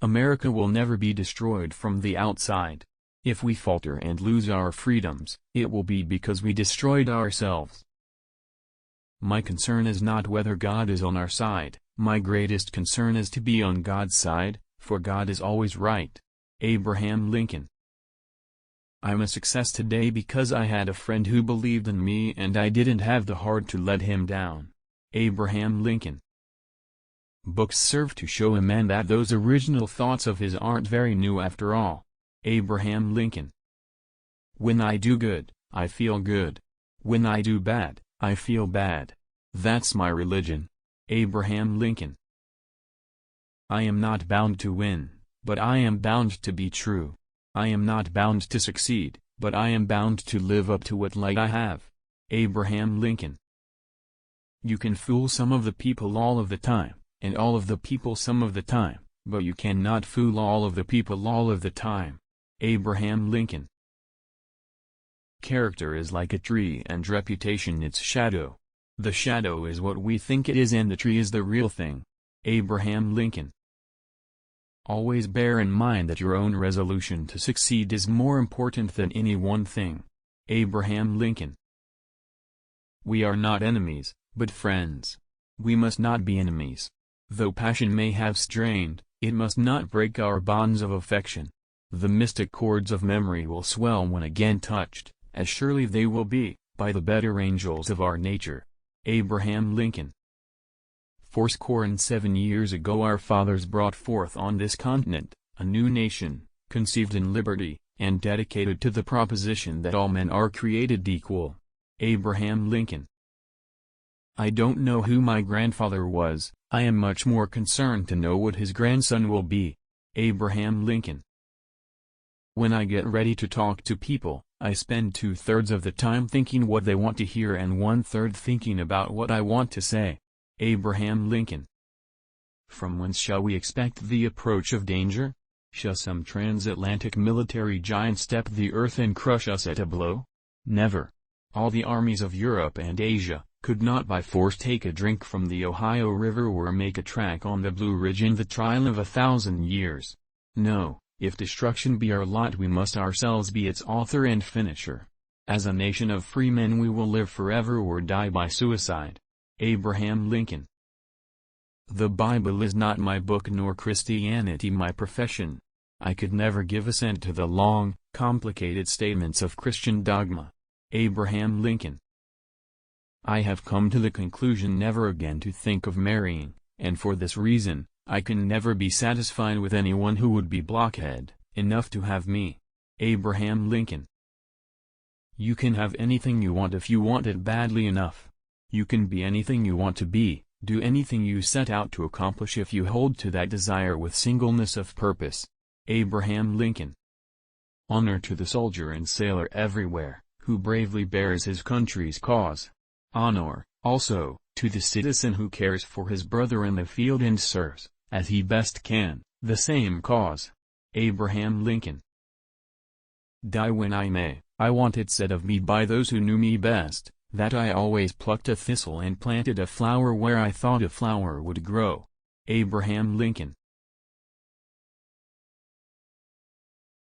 America will never be destroyed from the outside. If we falter and lose our freedoms, it will be because we destroyed ourselves. My concern is not whether God is on our side, my greatest concern is to be on God's side, for God is always right. Abraham Lincoln. I'm a success today because I had a friend who believed in me and I didn't have the heart to let him down. Abraham Lincoln. Books serve to show a man that those original thoughts of his aren't very new after all. Abraham Lincoln. When I do good, I feel good. When I do bad, I feel bad. That's my religion. Abraham Lincoln. I am not bound to win, but I am bound to be true. I am not bound to succeed, but I am bound to live up to what light I have. Abraham Lincoln. You can fool some of the people all of the time, and all of the people some of the time, but you cannot fool all of the people all of the time. Abraham Lincoln. Character is like a tree and reputation its shadow. The shadow is what we think it is and the tree is the real thing. Abraham Lincoln. Always bear in mind that your own resolution to succeed is more important than any one thing. Abraham Lincoln. We are not enemies, but friends. We must not be enemies. Though passion may have strained, it must not break our bonds of affection. The mystic chords of memory will swell when again touched, as surely they will be, by the better angels of our nature. Abraham Lincoln. 7 years ago our fathers brought forth on this continent, a new nation, conceived in liberty, and dedicated to the proposition that all men are created equal. Abraham Lincoln. I don't know who my grandfather was, I am much more concerned to know what his grandson will be. Abraham Lincoln. When I get ready to talk to people, I spend 2/3 of the time thinking what they want to hear and 1/3 thinking about what I want to say. Abraham Lincoln. From whence shall we expect the approach of danger? Shall some transatlantic military giant step the earth and crush us at a blow? Never. All the armies of Europe and Asia could not by force take a drink from the Ohio River or make a track on the Blue Ridge in the trial of 1,000 years. No, if destruction be our lot we must ourselves be its author and finisher. As a nation of free men we will live forever or die by suicide. Abraham Lincoln. The Bible is not my book nor Christianity my profession. I could never give assent to the long, complicated statements of Christian dogma. Abraham Lincoln. I have come to the conclusion never again to think of marrying, and for this reason, I can never be satisfied with anyone who would be blockhead enough to have me. Abraham Lincoln. You can have anything you want if you want it badly enough. You can be anything you want to be, do anything you set out to accomplish if you hold to that desire with singleness of purpose. Abraham Lincoln. Honor to the soldier and sailor everywhere, who bravely bears his country's cause. Honor, also, to the citizen who cares for his brother in the field and serves, as he best can, the same cause. Abraham Lincoln. Die when I may, I want it said of me by those who knew me best, that I always plucked a thistle and planted a flower where I thought a flower would grow. Abraham Lincoln.